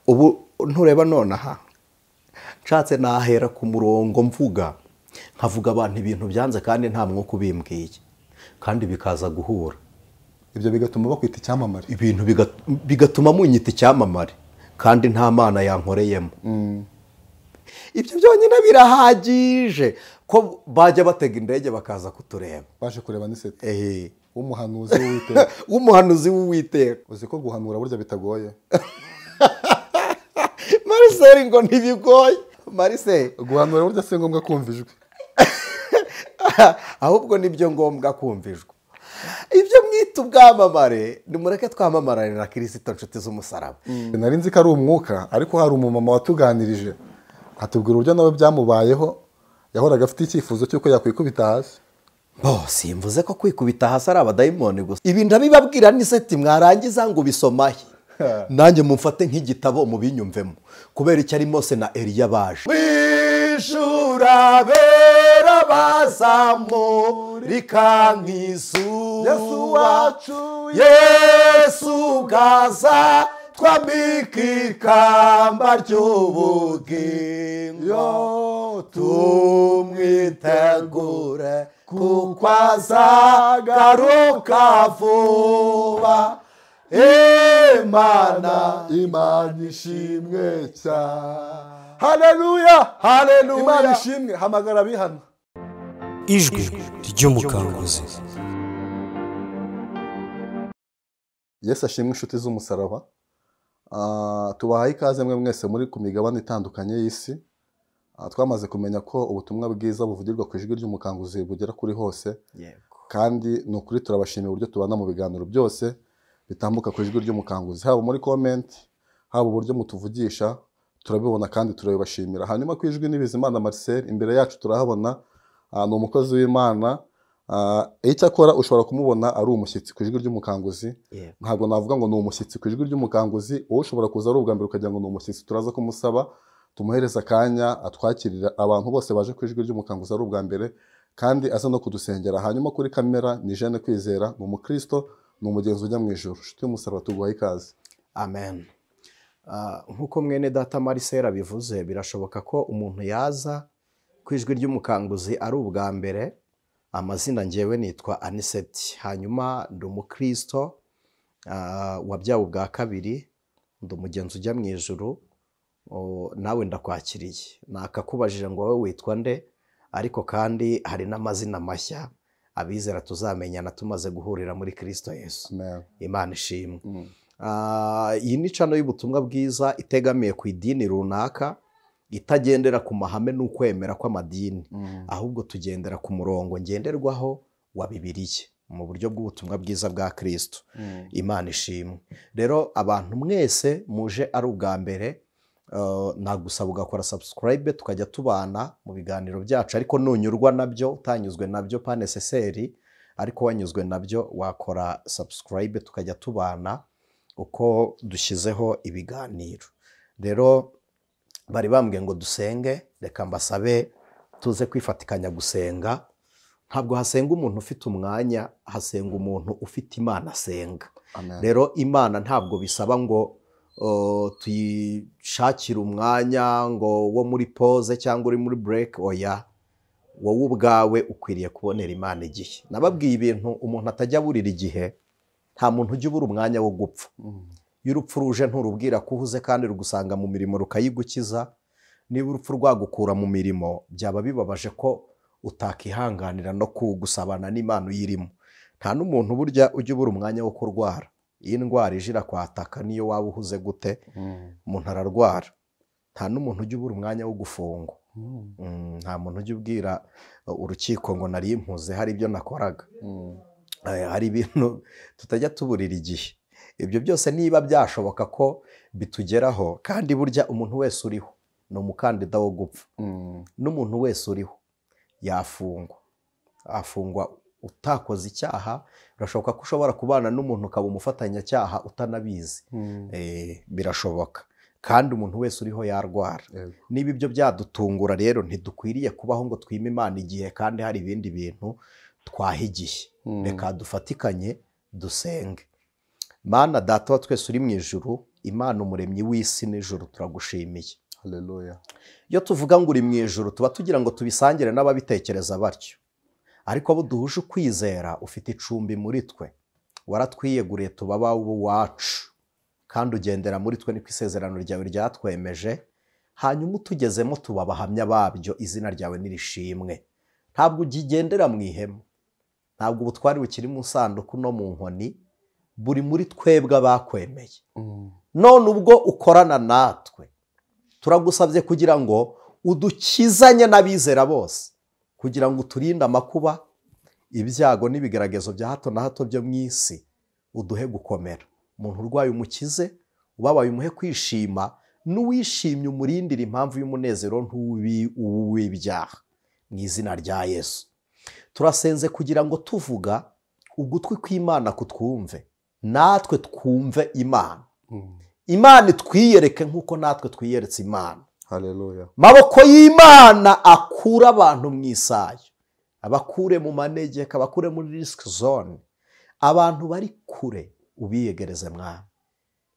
ubu ntureba nonaha nshatse nahera ku murongo mvuga nkavuga abantu ibintu byanze kandi nta mwuka ubimbwiye kandi bikaza guhura. Ibyo bigatuma bakwita icyamamare. Ibintu bigatuma munyita icyamamare kandi nta mana yankoreyemo. Ibyo byonyine birahagije ko bajya batega indege bakaza kutureba. Baje kureba Anicet. Umuhanuzi w'Uwiteka. Umuhanuzi w'Uwiteka. Uzi ko guhanura burya bitagoye. Marcel ngo ntibigoye. Marcel guhanura burya si ngombwa kumva ijwi. Ahubwo nibyo ngombwa kumva ijwi. Ibyo mwita ubwamamare nimureke twamamarane na Kristo nshuti z'umusaraba. Nari nzi ko ari umwuka ariko hari umumama watuganirije atubwira uburyo nawe byamubayeho yahoraga afite icyifuzo cy'uko yakwikubita hasi. Simvuze ko kwikubita hasi ari abadayimoni gusa. Ibi ndabibabwira Anicet mwarangiza ngo bisomahe. Nanjye mumfate nk'igitabo mu binyumvemo kubera icyo ari Mose na Eliya baje. Wishura bera bazamurika nk'izuba. Yesu wacu Yesu gaza twambika ikamba ry'ubugingo tumwitegure kuko azagaruka vuba. Imana ishimwe cyane. Haleluya, haleluya. Imana ishimwe. Hamagara bihana. Ijwi ry'Umukanguzi. Yesu ashimwe inshuti z'umusaraba. Tubahaye ikaze mwe mwese muri ku migabane itandukanye y'isi. Twamaze kumenya ko ubutumwa bwiza buvugirwa ku ijwi ry'Umukanguzi bugera kuri hose. Kandi ni ukuri turabashimira uburyo tubana mu biganiro byose bitambuka ku ijwi ry'Umukanguzi, haba muri comment, haba uburyo mutuvugisha, turabibona kandi turabibashimira. Hanyuma ku ijwi n'Ibizimana Marcel imbere yacu turahabona ni umukozi w'Imana. Icyo akora ushobora kumubona ari umushyitsi ku ijwi ry'Umukanguzi. Ntabwo navuga ngo ni umushyitsi ku ijwi ry'Umukanguzi, wowe ushobora kuza ari ubwa mbere ukagira ngo ni umushyitsi. Turaza kumusaba tumuhereza akanya atwakirira abantu bose baje ku ijwi ry'Umukanguzi ari ubwa mbere kandi aza no kudusengera. Hanyuma kuri kamera ni Jeanne Kwizera, ni umukristo, ni umugenzi ujya mu ijuru. Nshuti y'umusaraba tuguhaye ikaze. Amen. Nkuko mwene data Marcel abivuze birashoboka ko umuntu yaza ku ijwi ry'Umukanguzi ari ubwa mbere. Amazina ngewe nitwa Anicet, hanyuma ndi umukristo wabyawe ubwa kabiri, ndi umugenzi ujya mu ijuru. Nawe ndakwakiriye. Nakakubajije ngo wowe witwa nde, ariko kandi hari n'amazina mashya abizera tuzamenyana tumaze guhurira muri Kristo Yesu. Imana ishimwe. Iyi ni channel y'ubutumwa bwiza itegamiye ku idini runaka, itagendera ku mahame n'ukwemera kw'amadini, ahubwo tugendera ku murongo ngenderwaho wa Bibiliya mu buryo bw'ubutumwa bwiza bwa Kristo. Imana ishimwe. Rero abantu mwese muje ari ubwa mbere, nagusaba ugakora subscribe tukajya tubana mu biganiro byacu, ariko nunyurwa nabyo utanyuzwe nabyo pa necessaire, ariko wanyuzwe nabyo wakora subscribe tukajya tubana uko dushyizeho ibiganiro. Rero bari bambwiye ngo dusenge, reka mbasabe tuze kwifatikanya gusenga. Ntabwo hasenga umuntu ufite umwanya, hasenga umuntu ufite Imana asenga. Rero Imana ntabwo bisaba ngo tuyishakire umwanya ngo wo muri pause cyangwa uri muri break. Oya, wowe ubwawe ukwiriye kubonera Imana igihe. Nababwiye ibintu umuntu atajya aburira igihe. Nta muntu ujya ubura umwanya wo gupfa. Iyo urupfu ruje nturubwira ko uhuze kandi rugusanga mu mirimo rukayigukiza. Niba urupfu rwagukura mu mirimo byaba bibabaje ko utakihanganira no kugusabana n'Imana uyirimo. Nta n'umuntu burya ujya ubura umwanya wo kurwara. Iyi ndwara ijira kwataka niyo waba uhuze gute umuntu ararwara. Nta n'umuntu ujya ubura umwanya wo gufungwa. Nta muntu ujya ubwira urukiko ngo nari impuze hari ibyo nakoraga. Hari ibintu tutajya tuburira igihe. Ibyo byose niba byashoboka ko bitugeraho, kandi burya umuntu wese uriho ni umukandida wo gupfa. N'umuntu wese uriho yafungwa. Afungwa utakoze icyaha. Birashoboka ko ushobora kubana n'umuntu ukaba umufatanyacyaha utanabizi. Birashoboka. Kandi umuntu wese uriho yarwara. Niba ibyo byadutungura rero ntidukwiriye kubaho ngo twime Imana igihe kandi hari ibindi bintu twahigiye. Reka dufatikanye dusenge. Mana Data wa twese uri mu ijuru, Imana umuremyi w'isi n'ijuru turagushimiye. Haleluya. Iyo tuvuga ngo uri mu ijuru tuba tugira ngo tubisangire n'ababitekereza batyo, ariko abo duhuje ukwizera ufite icumbi muri twe, waratwiyeguriye tuba abawe wacu kandi ugendera muri twe, niko isezerano ryawe ryatwemeje. Hanyuma utugezemo tuba abahamya babyo, izina ryawe nirishimwe. Ntabwo ugigendera mu ihema, ntabwo ubutwari bukiri mu sanduku no mu nkoni, buri muri twebwe abakwemeye. None ubwo ukorana natwe turagusabye kugira ngo udukizanye n'abizera bose, kugira ngo uturinde amakuba, ibyago n'ibigeragezo bya hato na hato byo mu isi, uduhe gukomera. Umuntu urwaye umukize, ubabaye umuhe kwishima, n'uwishimye umurindira impamvu y'umunezero w'ibyaha, mu izina rya Yesu. Turasenze kugira ngo tuvuga ugutwi kw'Imana kutwumve, natwe twumve Imana. Imana itwiyereke nk'uko natwe twiyeretse Imana. Haleluya. Maboko y'Imana akura abantu mu isayo, abakure mu manegeka, abakure muri risk zone. Abantu bari kure ubiyegereze Mwami.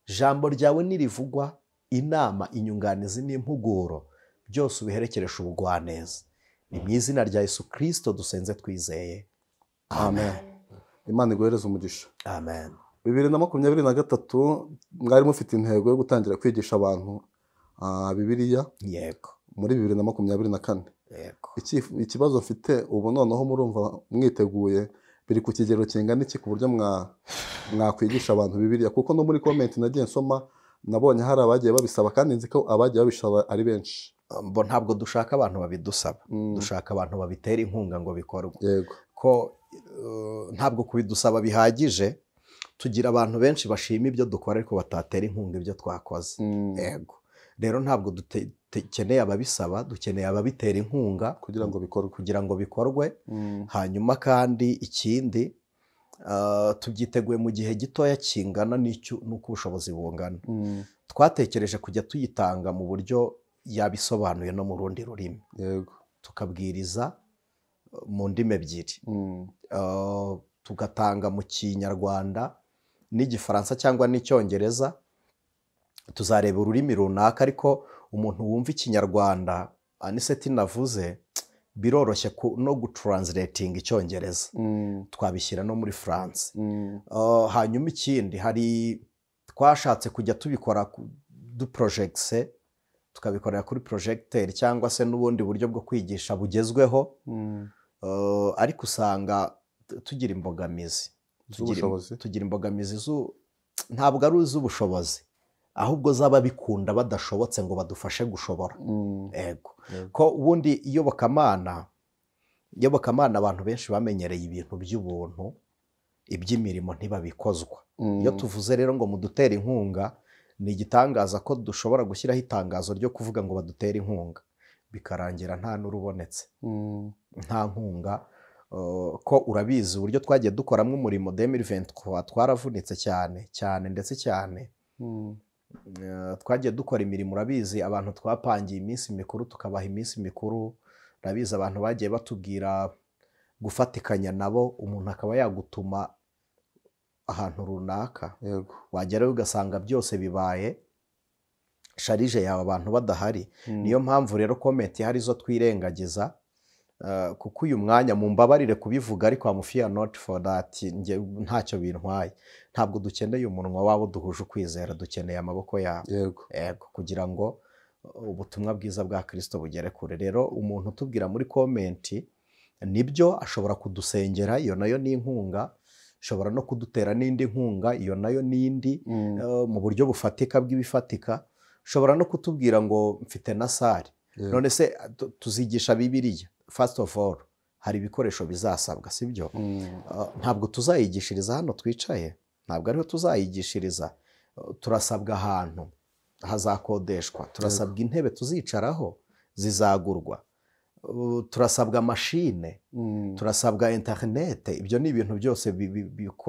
Ijambo ryawe nirivugwa, inama, inyunganizi n'impuguro byose ubiherekeresha ubugwaneza. Ni mu izina rya Yesu Christo dusenze twizeye. Amen. Imana iguhereze umugisha. Amen. 2023 mwari mufite intego yo gutangira kwigisha abantu Bibiliya. Yego. Muri 2024. Yego. Ikibazo mfite ubu noneho murumva mwiteguye biri ku kigero kingana iki ku buryo mwakwigisha abantu Bibiliya? Kuko no muri comment nagiye nsoma nabonye hari abagiye babisaba, kandi nzi ko abagiye babisaba ari benshi. Ntabwo dushaka abantu babidusaba, dushaka abantu babitera inkunga ngo bikorwe. Yego. Ko ntabwo kubidusaba bihagije, tugira abantu benshi bashima ibyo dukora ariko batatera inkunga ibyo twakoze. Yego. Rero ntabwo dukeneye ababisaba, dukeneye ababitera inkunga kugira ngo bikorwe. Hanyuma kandi ikindi tubyiteguye mu gihe gitoya kingana n'uko ubushobozi bungana. Twatekereje kujya tuyitanga mu buryo yabisobanuye no mu rundi rurimi. Yego. Tukabwiriza mu ndimi ebyiri. Tugatanga mu Kinyarwanda n'Igifaransa cyangwa n'Icyongereza. Tuzareba ururimi runaka, ariko umuntu wumva Ikinyarwanda Anicet navuze biroroshye no gutranslating Icyongereza. Twabishyira no muri France. Hanyuma ikindi twashatse kujya tubikora du projects, tukabikorera kuri projecteur cyangwa se n'ubundi buryo bwo kwigisha bugezweho. Ariko usanga tugira imbogamizi. Tugira imbogamizi ntabwo ari iz'ubushobozi, ahubwo zaba bikunda badashobotse ngo badufashe gushobora. Yego. Ko ubundi iyobokamana abantu benshi bamenyereye ibintu by'ubuntu, iby'imirimo ntibabikozwa. Iyo tuvuze rero ngo mudutere inkunga, ni igitangaza ko dushobora gushyiraho itangazo ryo kuvuga ngo badutere inkunga, bikarangira nta n'urubonetse, nta nkunga. Ko urabizi uburyo twagiye dukoramo umurimo 2023 twaravunitse cyane ndetse cyane. Twagiye dukora imirimo, urabizi abantu twapangiye iminsi mikuru tukabaha iminsi mikuru. Urabizi abantu bagiye batubwira gufatikanya nabo, umuntu akaba yagutuma ahantu runaka. Yego. Wagerayo ugasanga byose bibaye sharije yawe abantu badahari. Niyo mpamvu rero comment hari zo twirengagiza, kuko uyu mwanya mumbabarire kubivuga, ariko I'm fear not for that. Ntacyo bintwaye. Ntabwo dukeneye umunwa wabo duhuje ukwizera, dukeneye amaboko yabo. Yego. Kugira ngo ubutumwa bwiza bwa Kristo bugere kure. Rero umuntu utubwira muri comment nibyo ashobora kudusengera, iyo nayo ni inkunga. Ashobora no kudutera n'indi nkunga, iyo nayo n'indi mu buryo bufatika bw'ibifatika. Ashobora no kutubwira ngo mfite na sare, none se tuzigisha Bibiliya. First of all, hari ibikoresho bizasabwa, sibyo? Ntabwo tuzayigishiriza hano twicaye, ntabwo ariho tuzayigishiriza. Turasabwa ahantu hazakodeshwa, turasabwa intebe tuzicaraho zizagurwa, turasabwa mashine, turasabwa internet. Ibyo ni ibintu byose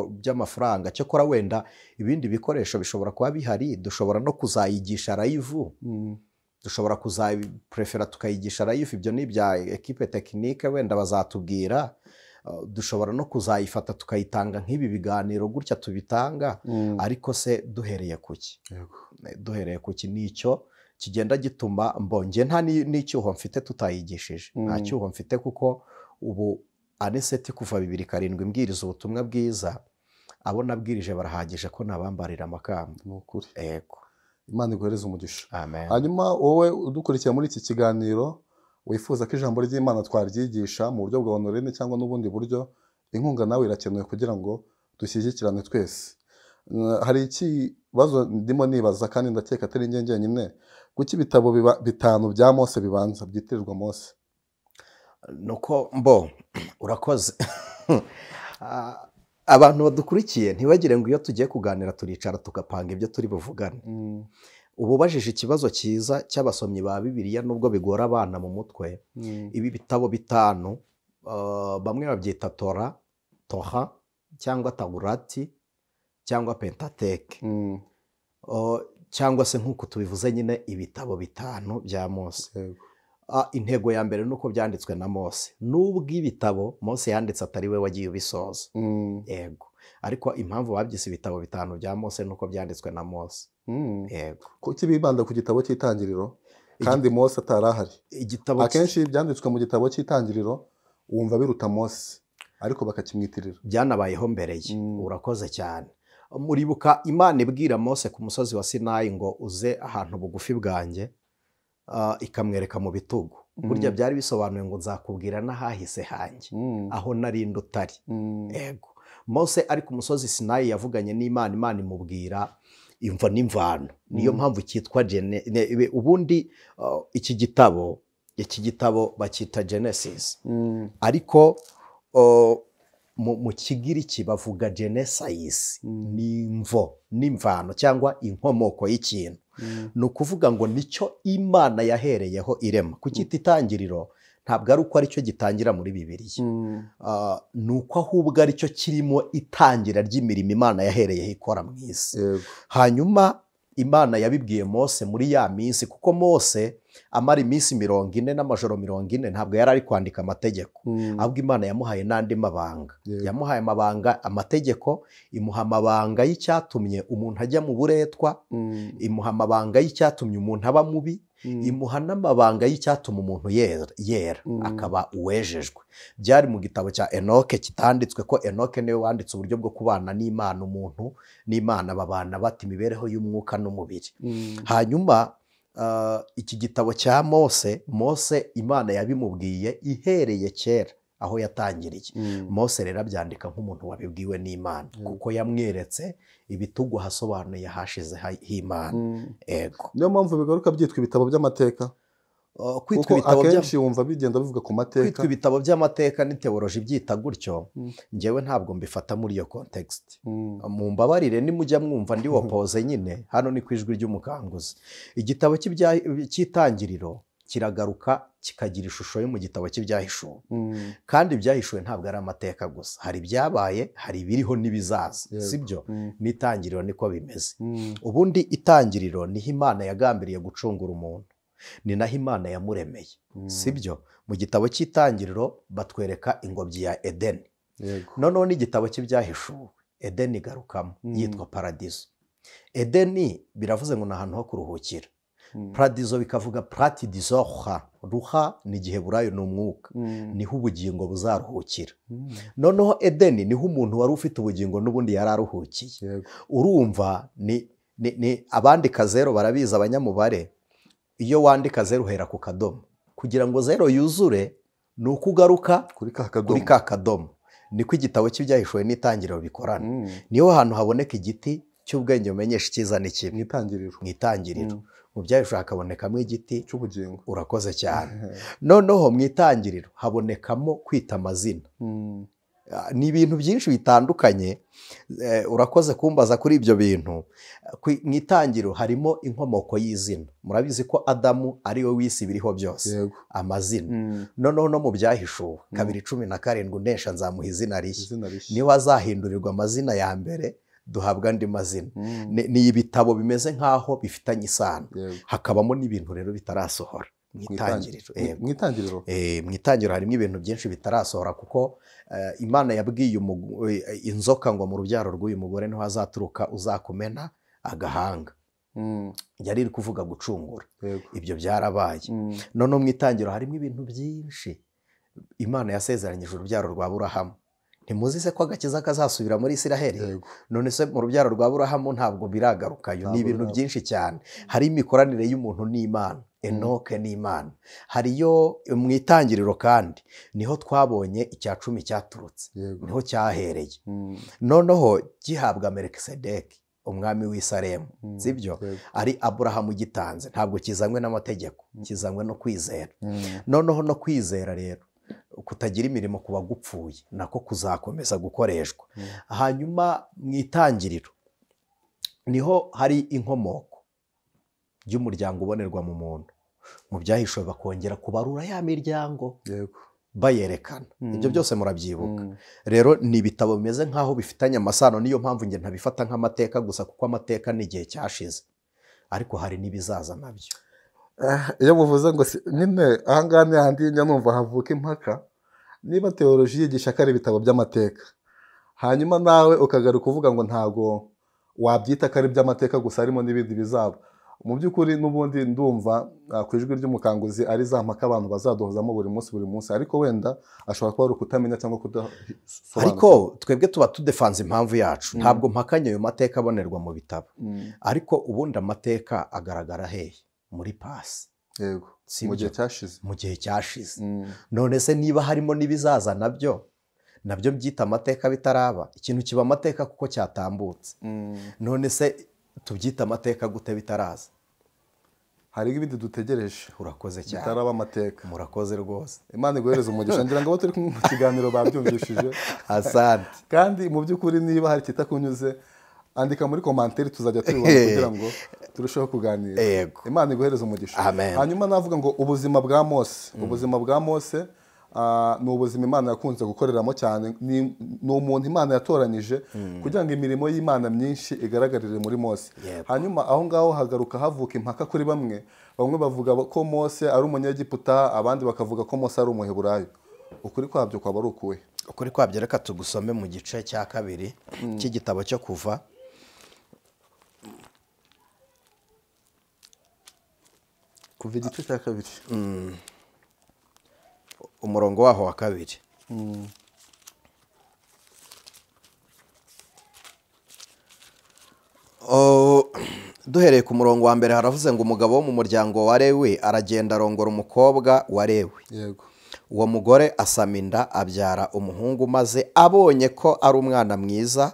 by'amafaranga. Cyokora wenda ibindi bikoresho bishobora kuba bihari, dushobora no kuzayigisha live. Dushobora kuzayiprefera tukayigisha live. Ibyo ni bya equipe technique, wenda bazatubwira. dushobora no kuzayifata tukayitanga nk'ibi biganiro gutya tubitanga ariko se duhereye kuki duhereye kuki nicyo kigenda gituma mbonge nta n'icyuho mfite tutayigishije nta cyuho mfite kuko ubu Anicet kuva 2007 mbwiriza ubutumwa bwiza abo nabwirije barahagije ko nabambarira amakamba nukuri yego Imana iguhereze umugisha amen. Hanyuma wowe udukurikiye muri iki kiganiro wifuza ko ijambo ry'Imana twaryigisha mu buryo bwa online cyangwa n'ubundi buryo, inkunga nawe irakenewe kugira ngo dushyigikirane twese. Hari ikibazo ndimo nibaza kandi ndakeka atari njye nyine, kuki ibitabo bitanu bya Mose bibanza byitirirwa Mose? Nuko mbo urakoze abantu badukurikiye ntibagire ngo iyo tugiye kuganira turicara tugapanga ibyo turi buvugane. Ubu bajije ikibazo cyiza cy'abasomyi ba Bibiliya nubwo bigora abana mu mutwe. Ibi bitabo bitanu bamwe babyita Torah cyangwa Taurati cyangwa Pentateuch cyangwa se nk'uko tubivuze nyine ibitabo bitanu bya Mose. Intego ya mbere nuko byanditswe na Mose, nubwo ibitabo Mose yanditse atari we wagiye ubisoza yego, ariko impamvu babyise ibitabo bitanu bya Mose nuko byanditswe na Mose yego. Kuki bibanda ku gitabo cy'itangiriro kandi Mose atarahari? Akenshi byanditswe mu gitabo cy'itangiriro wumva biruta Mose ariko bakakimwitirira. Byanabayeho mbere ye. Urakoze cyane. Muribuka Imana ibwira Mose ku musozi wa Sinayi ngo uze ahantu bugufi bwanjye, ikamwereka mu bitugu. Burya byari bisobanuye ngo nzakubwira n'ahahise hanjye aho narindi utari yego. Mose ari ku musozi Sinayi yavuganye n'Imana, Imana imubwira imva n'imvano. Niyo mpamvu cyitwa ubundi iki gitabo bacyita Genesis ariko mu Kigiriki bavuga Genesis n'imvo n'imvano cyangwa inkomoko y'ikintu. Ni ukuvuga ngo nicyo Imana yahereyeho irema. Kucyita itangiriro ntabwo ari uko aricyo gitangira muri Bibiliya, ni uko ahubwo aricyo kirimo itangira ry'imirimo Imana yahereyeho ikora mu isi. Hanyuma Imana yabibwiye Mose muri ya minsi, kuko Mose amara iminsi 40 n'amajoro 40 ntabwo yari ari kwandika amategeko, ahubwo Imana yamuhaye n'andi mabanga. Yamuhaye amabanga, amategeko, imuha amabanga y'icyatumye umuntu ajya mu buretwa, imuha amabanga y'icyatumye umuntu aba mubi, imuha n'amabanga y'icyatuma umuntu yera akaba uwejejwe. Byari mu gitabo cya Enoke kitanditswe ko Enoke niwe wanditse uburyo bwo kubana n'Imana, umuntu n'Imana babana bati imibereho y'umwuka n'umubiri. Hanyuma iki gitabo cya Mose Imana yabimubwiye ihereye kera aho yatangiriye. Mose rero abyandika nk'umuntu wabibwiwe n'Imana kuko yamweretse ibitugu hasobanuye hashize h'Imana ego. Niyo mpamvu bigaruka byitwa ibitabo by'amateka. Kuko akenshi wumva bigenda bivuga ku mateka. Kwitwa ibitabo by'amateka ni teoloji byita gutyo, njyewe ntabwo mbifata muri iyo context. Mumbabarire nimujya mwumva ndi wopoze nyine, hano ni ku Ijwi ry'Umukanguzi. Igitabo cy'itangiriro kiragaruka kikagira ishusho yo mu gitabo cy'ibyahishuwe. Kandi ibyahishuwe ntabwo ari amateka gusa, hari ibyabaye, hari ibiriho n'ibizaza, sibyo? N'itangiriro niko bimeze. Ubundi itangiriro niho Imana yagambiriye gucungura umuntu, ni naho Imana yamuremeye, sibyo? Mu gitabo cy'itangiriro batwereka ingobyi ya Edeni. Noneho n'igitabo cy'ibyahishuwe Edeni igarukamo yitwa paradizo. Edeni biravuze ngo ni ahantu ho kuruhukira. Paradizo bikavuga pratidizo ruha ni Igiheburayo ni umwuka, niho ubugingo buzaruhukira. Noneho Edeni niho umuntu wari ufite ubugingo n'ubundi yari aruhukiye. Urumva ni abandika zero barabizi abanyamubare, iyo wandika zero uhera ku kadomo, kugira ngo zero yuzure ni uko ugaruka kuri ka kadomo. Niko igitabo cy'ibyahishuwe n'itangiriro bikorana. Niho hantu haboneka igiti cy'ubwenge bumenyesha icyiza n'ikibi mu itangiriro. Mu byahishuwe hakabonekamo igiti cy'ubugingo. Urakoze cyane. Noneho mu itangiriro habonekamo kwita amazina. Ni ibintu byinshi bitandukanye. Urakoze kumbaza kuri ibyo bintu. Mu itangiriro harimo inkomoko y'izina. Murabizi ko Adamu ari we wisi ibiriho byose, amazina. Noneho no mu byahishuwe 2:17 unesha nzamuha izina rishya, niho azahindurirwa amazina ya mbere duhabwa andi mazina. Ni ibitabo bimeze nk'aho bifitanye isano, hakabamo n'ibintu rero bitarasohora. mu itangiriro mu itangiriro harimo ibintu byinshi bitarasohora kuko Imana yabwiye inzoka ngo mu rubyaro rw'uyu mugore niho hazaturuka uzakumena agahanga. Yari iri kuvuga gucungura. Ibyo byarabaye. Noneho mu itangiriro harimo ibintu byinshi Imana yasezeranyije urubyaro rwa Aburahamu. Ntimuzi se ko agakiza kazasubira muri Isiraheli? None se mu rubyaro rwa Aburahamu ntabwo biragarukayo. Ni ibintu byinshi cyane. Hari imikoranire y'umuntu n'Imana, Enoke n'Imana. Hariyo mu itangiriro kandi niho twabonye icya cumi cyaturutse, niho cyahereye. Noneho gihabwa Melikisedeki umwami w'i Salemu, sibyo? Ari Aburahamu gitanze, ntabwo kizanywe n'amategeko, kizanywe no kwizera. Noneho no kwizera rero kutagira imirimo kuba gupfuye nako kuzakomeza gukoreshwa. Hanyuma mu itangiriro niho hari inkomoko y'umuryango ubonerwa mu muntu. Mu byahishuwe bakongera kubarura ya miryango bayerekana. Ibyo byose murabyibuka. Rero ni ibitabo bimeze nk'aho bifitanye amasano, niyo mpamvu nge ntabifata nk'amateka gusa kuko amateka ni igihe cyashize, ariko hari n'ibizaza nabyo. Iyo muvuze ngo nyine ahangaha ni handi numva havuka impaka, niba teoloji yigisha ko ari ibitabo by'amateka, hanyuma nawe ukagaruka uvuga ngo ntago wabyita ko ari iby'amateka gusa, harimo n'ibindi bizaba. Mu by'ukuri n'ubundi ndumva ku ijwi ry'umukanguzi ari za mpaka abantu bazaduhozamo buri munsi, ariko wenda ashobora kuba ari ukutamenya cyangwa kudasobanukirwa. Ariko twebwe tuba tudefanze impamvu yacu. Ntabwo mpakanya ayo mateka abonerwa mu bitabo, ariko ubundi amateka agaragara hehe? Muri pasi. Yego. Mu gihe cyashize. Mu gihe cyashize. None se niba harimo n'ibizaza nabyo byita amateka bitaraba. Ikintu kiba amateka kuko cyatambutse. None se tubyita amateka gute bitaraza? Hari ibindi dutegereje. Urakoze cyane. Bitaraba amateka. Murakoze rwose. Imana iguhereze umugisha. Ngira ngo abo turi mu kiganiro babyumvishije. Asante. Kandi mu by'ukuri niba hari kitakunyuze, andika muri komanteri tuzajya tubibona kugira ngo turusheho kuganira. Imana iguhereze umugisha. Hanyuma navuga ngo ubuzima bwa Mose ni ubuzima Imana yakunze gukoreramo cyane. Ni umuntu Imana yatoranyije kugira ngo imirimo y'Imana myinshi igaragarire muri Mose. Hanyuma aho ngaho hagaruka havuka impaka kuri bamwe bavuga ko Mose ari umunyegiputa, abandi bakavuga ko Mose ari umuheburayo. Ukuri kwabyo kwaba ari ukuhe? Ukuri kwabyo reka tugusome mu gice cya 2 cy'igitabo cyo Kuva. Kuva igice cya 2 umurongo waho wa 2. Duhereye ku murongo wa mbere haravuze ngo umugabo wo mu muryango wa Lewi aragenda arongora umukobwa wa Lewi. Uwo mugore asama inda abyara umuhungu, maze abonye ko ari umwana mwiza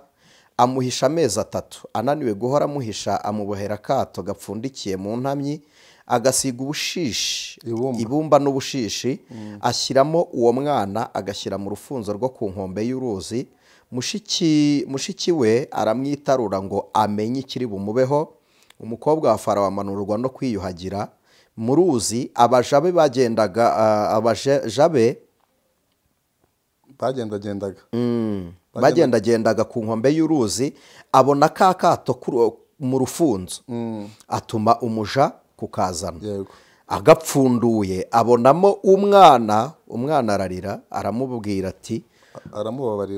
amuhisha amezi 3. Ananiwe guhora amuhisha, amubohera akato gapfundikiye mu ntamyi, agasiga ubushishi, ibumba n'ubushishi, ashyiramo uwo mwana, agashyira mu rufunzo rwo ku nkombe y'uruzi. Mushiki we aramwitarura ngo amenye ikiri bumubeho. Umukobwa wa Farawo amanurwa no kwiyuhagira mu ruzi. Abajabe bagendagendaga ku nkombe y'uruzi, abona ka kato mu rufunzo, atuma umuja kukazana. Agapfunduye abonamo umwana ararira, aramubwira ati,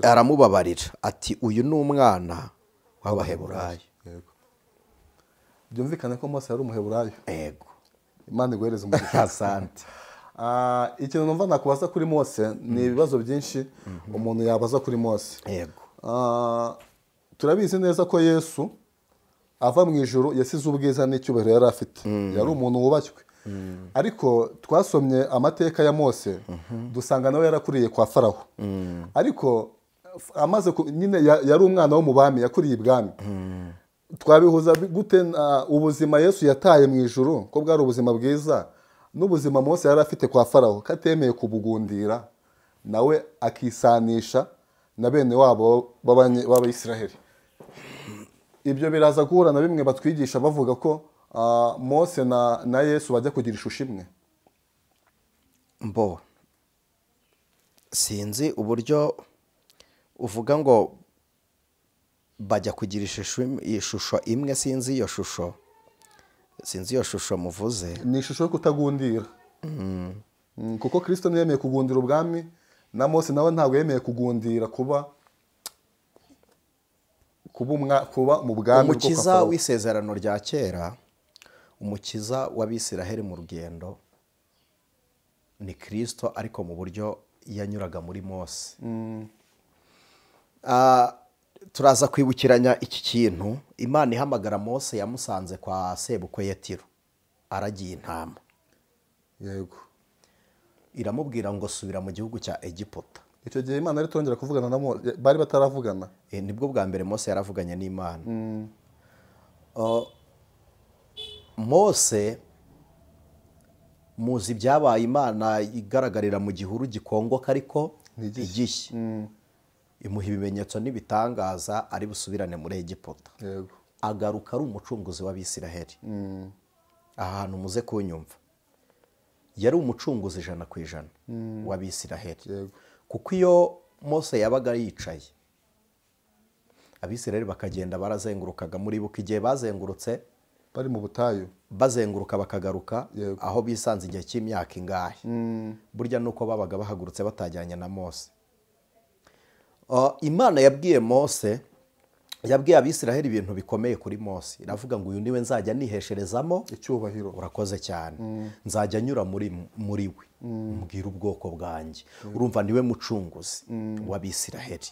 aramubabarira ati, uyu ni umwana w'Abaheburayo. Byumvikane ko Mose yari umuheburayo. Yego. Imana iguhereze umugisha. Asante. Ikintu numva nakubaza kuri Mose ni ibibazo byinshi umuntu yabaza kuri Mose. Yego. Turabizi neza ko Yesu ava mu ijuru yasize ubwiza n'icyubahiro yari afite. Yari umuntu wubashywe. Ariko twasomye amateka ya Mose, dusanga nawe yarakuriye kwa Farawo. Ariko amaze nyine yari umwana wo mu bami, yakuriye ibwami. Twabihuza gute ubuzima Yesu yataye mu ijuru ko bwari ubuzima bwiza n'ubuzima Mose yari afite kwa Farawo, katemeye kubugundira nawe akisanisha na bene wabo b'Abayisiraheli? Ibyo biraza guhura na bimwe batwigisha bavuga ko Mose na Yesu bajya kugira ishusho imwe. Mbo sinzi uburyo uvuga ngo bajya kugira ishusho imwe. Sinzi iyo shusho muvuze. Ni ishusho yo kutagundira. kuko Kristo ntiyemeye kugundira ubwami na Mose nawe ntabwo yemeye kugundira kuba mu bwami. umukiza w'isezerano rya kera, umukiza w'Abisiraheli mu rugendo ni Kristo, ariko mu buryo yanyuraga muri Mose. Turaza kwibukiranya iki kintu. Imana ihamagara Mose yamusanze kwa sebukwe Yetiro aragiye intama. Yego. Iramubwira ngo subira mu gihugu cya Egiputa. Icyo gihe Imana ari tongera kuvugana na Mose, bari bataravugana. Nibwo bwa mbere Mose yaravuganye n'Imana. Mose muzi byabaye, Imana igaragarira mu gihuru gikongoka ariko igishye. Imuha ibimenyetso n'ibitangaza ari busubirane muri Egiputa. Yego. Agaruka ari umucunguzi w'Abisiraheli. Aha hantu muze kunyumva, yari umucunguzi 100% w'Abisiraheli. Yego. Kuko iyo Mose yabaga yicaye, Abisiraheli bakagenda barazengurukaga. muri buka igihe bazengurutse bari mu butayu, bazenguruka bakagaruka. Yego. Aho bisanze igihe cy'imyaka ingahe. Burya nuko babaga bahagurutse batajyanye na Mose. Imana yabwiye Mose, yabwiye Abisiraheli ibintu bikomeye kuri Mose. Iravuga ngo uyu niwe nzajya nihesherezamo icyubahiro. Urakoze cyane. Nzajya nyura muri we, mbwira ubwoko bwanjye. Urumva niwe mucunguzi w'Abisiraheli.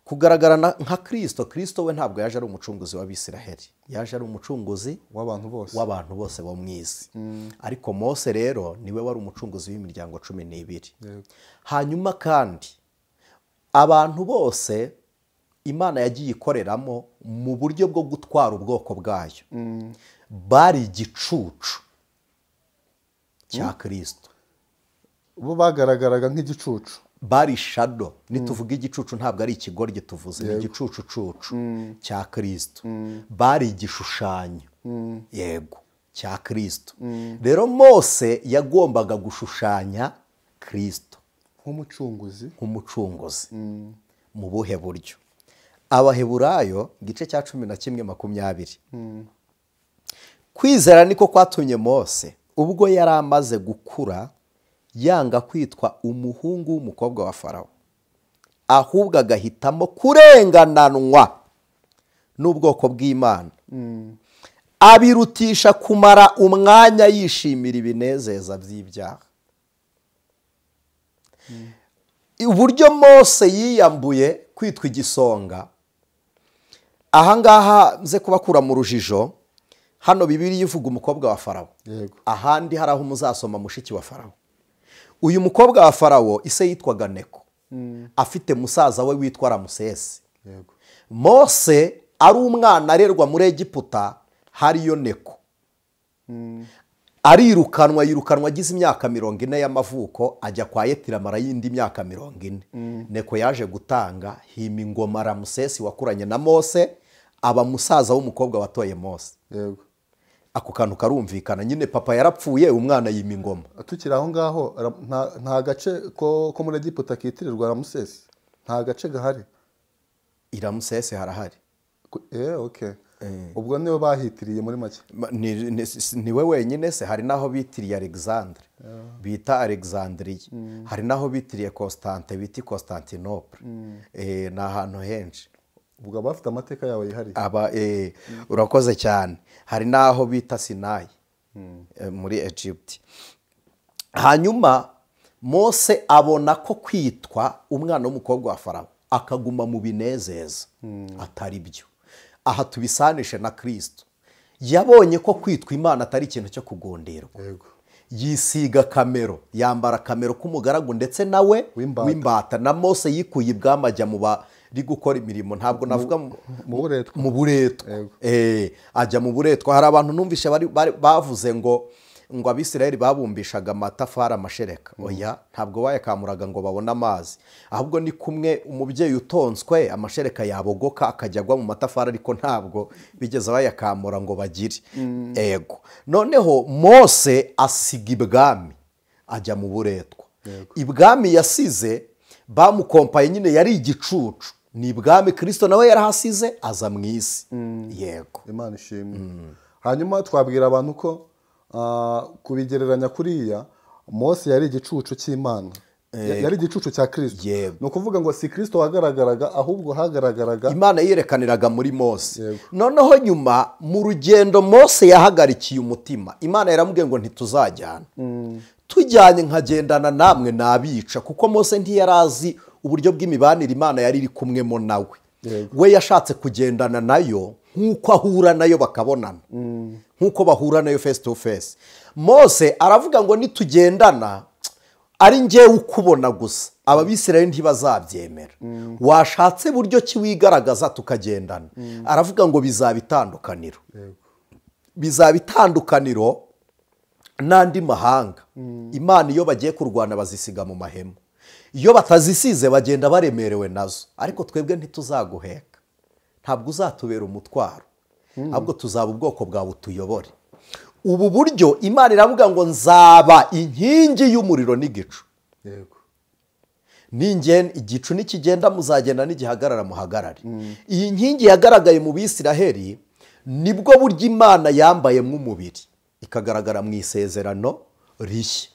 Kugaragara nka Kristo. Kristo we ntabwo yaje ari umucunguzi w'Abisiraheli, yaje ari umucunguzi w'abantu bose bo mu isi. Ariko Mose rero niwe wari umucunguzi w'imiryango 12. Hanyuma kandi abantu bose Imana yagiye ikoreramo mu buryo bwo gutwara ubwoko bwayo bari igicucu cya Kristo. Bo bagaragaraga nk'igicucu, bari shadow. Nituvuga igicucu ntabwo ari ikigoryi tuvuze, ni igicucucucu cya Kristo. Bari igishushanyo, yego, cya Kristo. Rero Mose yagombaga gushushanya Kristo nk'umucunguzi. Mu buhe buryo? Abaheburayo igice cya 11:20. Kwizera niko kwatumye Mose, ubwo yari amaze gukura, yanga kwitwa umuhungu w'umukobwa wa Farawo, ahubwo agahitamo kurengananwa n'ubwoko bw'Imana, abirutisha kumara umwanya yishimira ibinezeza by'ibyaha. Uburyo Mose yiyambuye kwitwa igisonga, ahangaha nze kubakura mu rujijo. Hano Bibiliya ivuga umukobwa wa Farawo. Yego. Ahandi hari aho muzasoma mushiki wa Farawo. Uyu mukobwa wa Farawo ise yitwaga Neko, afite musaza we witwa Ramusesi. Yego. Mose ari umwana arerwa muri Egiputa, hariyo Neko. Yirukanwa agize imyaka 40 y'amavuko, ajya kwa Yetiro amara yindi myaka 40. Neko yaje gutanga hima ingoma Ramusesi wakuranye na Mose, aba musaza w'umukobwa watoye Mose. Yego. Ako kantu karumvikana nyine, papa yarapfuye, umwana yima ingoma. Tukiri aho ngaho, nta gace ko muri Egiputa kitirirwa Ramusesi, nta gace gahari. Ramusesi harahari. Okay. Ubwo niwe bahitiriye muri make. Niwe wenyine se? Hari naho bitiriye Alexandre, bita Alexandria. Hari naho bitiriye Constante, bita Constantinople. Ni ahantu henshi. Ubwo bafite amateka yawe yihariye. Urakoze cyane. Hari naho bita Sinai muri Egypt. Hanyuma Mose abona ko kwitwa umwana w'umukobwa wa Farawo akaguma mu binezeza atari byo. Aha tubisanishe na Kristo. Yabonye ko kwitwa Imana atari ikintu cyo kugonderwa. Yego. Yisiga kamero, yambara kamero k'umugaragu ndetse nawe w'imbata. Na Mose yikuye ibwami ajya mu bari gukora imirimo, ntabwo navuga mu buretwa. Ajya mu buretwa. Hari abantu numvishe bavuze ngo Abisiraheli babumbishaga amatafari amashereka. Oya, ntabwo bayakamuraga ngo babone amazi, ahubwo ni kumwe umubyeyi utonswe amashereka yabogoka akajya agwa mu matafari, ariko ntabwo bigeze bayakamura ngo bagire. Ego. Noneho Mose asiga ibwami ajya mu buretwa. Ibwami yasize bamukompaye nyine yari igicucu. Ni ibwami Kristo nawe yarahasize aza mu isi. Yego. Imana ishimwe. Hanyuma twabwira abantu ko kubigereranya kuriya Mose yari igicucu cy'Imana, yari igicucu cya Kristo. Ni ukuvuga ngo si Kristo wagaragaraga, ahubwo hagaragaraga Imana yirekaniraga muri Mose. Noneho nyuma mu rugendo Mose yahagarikiye umutima, Imana yaramubwiye ngo ntituzajyana, tujyanye nkagendana namwe nabica, kuko Mose ntiyarazi uburyo bw'imibanire Imana yari iri kumwemo nawe. We yashatse kugendana nayo nk'uko ahura nayo bakabonana, nk'uko bahura nayo face to face. Mose aravuga ngo nitugendana ari njyewe ukubona gusa, Abisirayeli ntibazabyemera. Washatse buryo ki wigaragaza tukagendana? Aravuga ngo bizaba itandukaniro, bizaba itandukaniro n'andi mahanga. Imana iyo bagiye kurwana bazisiga mu mahema, iyo batazisize bagenda baremerewe nazo. Ariko twebwe ntituzaguheka, ntabwo uzatubera umutwaro, ahubwo tuzaba ubwoko bwawe utuyobore. Ubu buryo Imana iravuga ngo nzaba inkingi y'umuriro n'igicu. Igicu nikigenda muzagenda, n'igihagarara muhagarare. Iyi nkingi yagaragaye mu Bisiraheli nibwo buryo Imana yambayemo umubiri, ikagaragara mu isezerano rishya.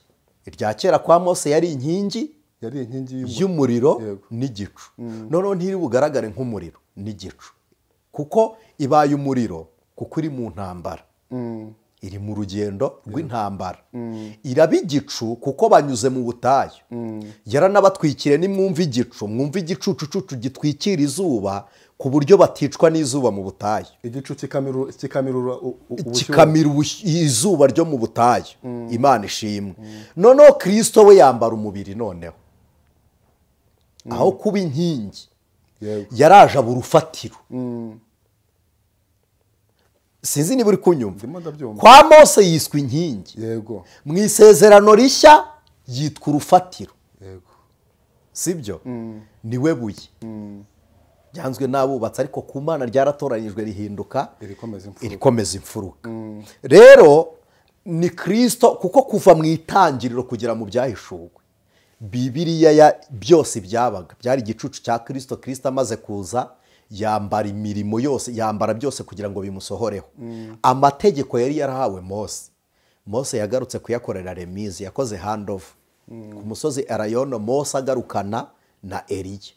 Irya kera kwa Mose yari inkingi y'umuriro n'igicu. Noneho ntiri bugaragare nk'umuriro n'igicu, kuko ibaye umuriro kuko iri mu ntambara, iri mu rugendo rw'intambara. Iraba igicu kuko banyuze mu butayu. Yaranabatwikire, nimwumva igicu, mwumva igicucucucu gitwikira izuba ku buryo baticwa n'izuba mu butayu. Igicu kikamirura izuba ryo mu butayu. Imana ishimwe. Noneho Kristo we yambara umubiri, noneho aho kuba inkingi yaraje aba urufatiro. Sinzi niba uri kunyumva. Kwa Mose yiswe inkingi, mu isezerano rishya yitwa urufatiro. Sibyo? Niwe buye byanzwe n'abubatsi, ariko ku Mana ryaratoranyijwe rihinduka irikomeza imfuruka. Rero ni Kristo, kuko kuva mu itangiriro kugera mu byahishuwe, Bibiliya byose byabaga byari igicucu cya Kristo. Kristo amaze kuza yambara imirimo yose, yambara byose kugira ngo bimusohoreho. Amategeko yari yarahawe Mose, Mose yagarutse kuyakorera remizi, yakoze handover ku musozi Arayono. Mose agarukana na Eliya.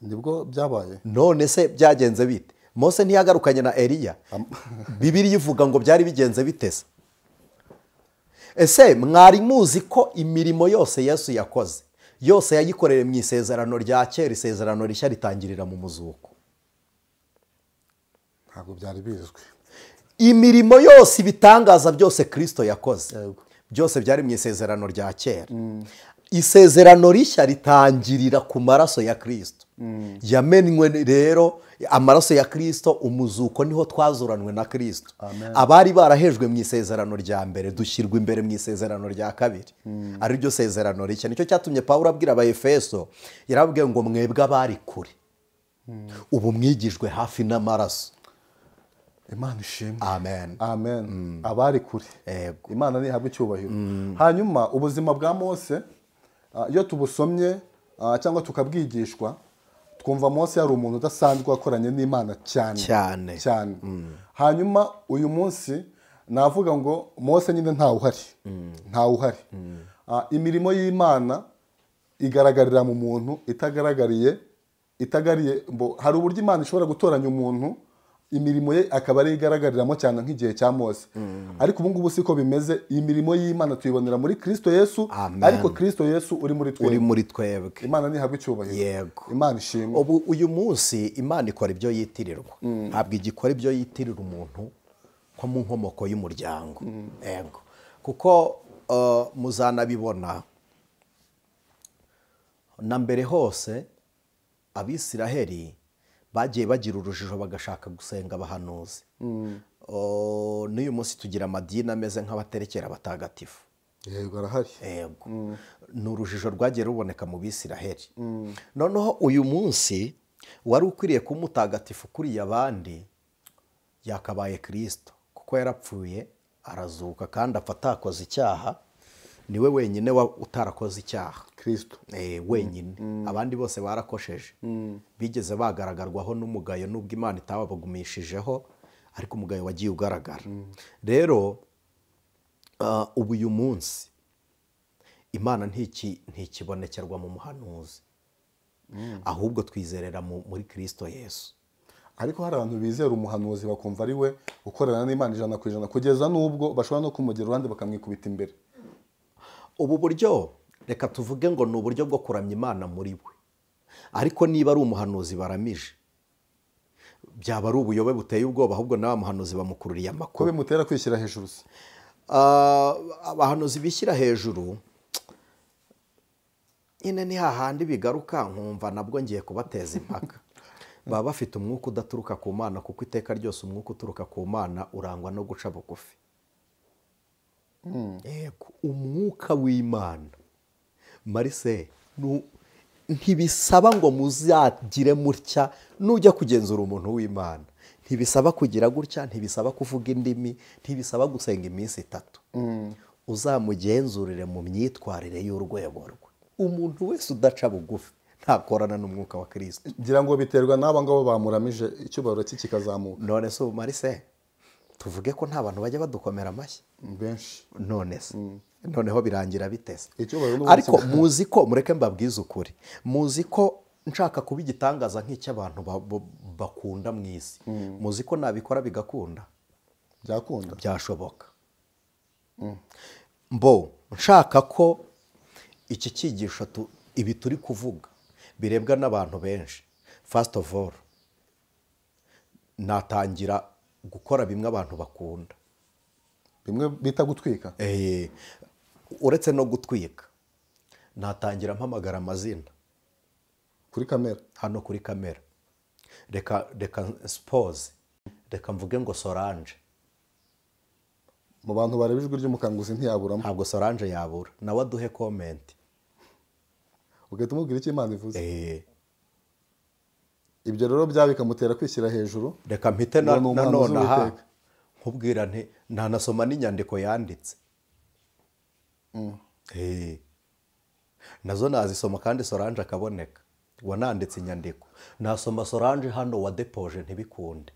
Nibwo byabaye. None se byagenze bite? Mose ntiyagarukanye na Eliya? Bibiliya ivuga ngo byari bigenze bitese. Ese mwari muzi ko imirimo yose Yesu yakoze yose yayikoreye mu isezerano rya kera, isezerano rishya ritangirira mu muzuko? Ntabwo byari bizwi. Imirimo yose, ibitangaza byose Kristo yakoze byose byari mu isezerano rya kera. Isezerano rishya ritangirira ku maraso ya Kristo. Yamenwe rero amaraso ya Kristo, umuzuko niho twazuranwe na Kristo. Abari barahejwe mu isezerano rya mbere dushyirwa imbere mu isezerano rya kabiri, ari ryo sezerano rishya. Nicyo cyatumye Pawulo abwira Abaefeso, yarababwiye ngo mwebwe abari kure ubu mwigijwe hafi n'amaraso. Imana ishimwe. Amen. Amen. Abari kure, Imana nihabwe icyubahiro. Hanyuma ubuzima bwa Mose iyo tubusomye cyangwa tukabwigishwa, twumva Mose yari umuntu udasanzwe wakoranye n'Imana cyane. Hanyuma uyu munsi navuga ngo Mose nyine ntawuhari. Imirimo y'Imana igaragarira mu muntu, itagariye. Hari uburyo Imana ishobora gutoranya umuntu, imirimo ye akaba ari igaragariramo cyane nk'igihe cya Mose. Ariko ubu ngubu siko bimeze. Iyi mirimo y'Imana tuyibonera muri Kristo Yesu. Ariko Kristo Yesu uri muri twebwe. Imana nihabwe icyubahiro. Yego. Imana ishimwe. Ubu uyu munsi Imana ikora ibyo yitirirwa, ntabwo igikora ibyo yitirira umuntu nko mu nkomoko y'umuryango. Yego. Kuko muzanabibona na mbere hose Abisiraheli bagiye bagira urujijo bagashaka gusenga abahanuzi. N'uyu munsi tugira amadini ameze nk'abaterekera abatagatifu. Yego, arahari. Yego. Ni urujijo rwagiye ruboneka mu Bisiraheli. Noneho uyu munsi wari ukwiriye kuba umutagatifu kuriya abandi yakabaye Kristo, kuko yarapfuye arazuka kandi apfa atakoze icyaha. Niwe wenyine utarakoze icyaha, Kristo. Wenyine. Abandi bose barakosheje, bigeze bagaragarwaho n'umugayo, nubwo Imana itababagumishijeho, ariko umugayo wagiye ugaragara. Rero ubu uyu munsi imana ntikibonekerwa mu muhanuzi, ahubwo twizerera muri Christo Yesu. ariko hari abantu bizera umuhanuzi bakumva ari we ukorana n'Imana 100% kugeza n'ubwo bashobora no kumugera uruhande bakamwikubita imbere. Ubu buryo reka tuvuge ngo ni uburyo bwo kuramya Imana muri we, ariko niba ari umuhanuzi baramije byaba ari ubuyobe buteye ubwoba, ahubwo nawe muhanuzi bamukururiye amakuru. Ko bimutera kwishyira hejuru se? Abahanuzi bishyira hejuru nyine ni hahandi bigaruka nkumva nabwo ngiye kubateza impaka. Baba bafite umwuka udaturuka ku Mana, kuko iteka ryose umwuka uturuka ku Mana urangwa no guca bugufi. Yego, umwuka w'Imana Marise ntibisaba ngo muzagire mutya nujya kugenzura umuntu w'Imana, ntibisaba kugira gutya, ntibisaba kuvuga indimi, ntibisaba gusenga iminsi 3. Uzamugenzurire mu myitwarire y'urwego rwe. Umuntu wese udaca bugufi ntakorana n'umwuka wa Kristo. Ngira ngo biterwa n'aba ngabo bamuramije icyubahiro cye kikazamuka. None se Marise tuvuge ko nta bantu bajya badukomera amashyi benshi, none se noneho birangira bitese. Ariko muzi ko mureke mbabwize ukuri, muzi ko nshaka kuba igitangaza nk'icy'abantu bakunda mu isi, muzi ko nabikora bigakunda, byakunda, byashoboka. Mbo nshaka ko iki cyigisho ibi turi kuvuga birebwa n'abantu benshi. First of all, natangira gukora bimwe abantu bakunda, bimwe bita gutwika. Uretse no gutwika, natangira mpamagara amazina kuri kamera, hano kuri kamera. Reka suppose, reka mvuge ngo Solange. Mu bantu bareba Ijwi ry'Umukanguzi ntiyaburamo. Ntabwo Solange yabura, nawe aduhe comment. Ugahita umubwira icyo Imana ivuze. Ibyo rero byabikamutera kwishyira hejuru. Reka mpite nanone aha nkubwira nti ntanasoma n'inyandiko yanditse. Nazo nazisoma kandi Solange akaboneka. Wananditse inyandiko, nasoma Solange hano wadepoje ntibikunde.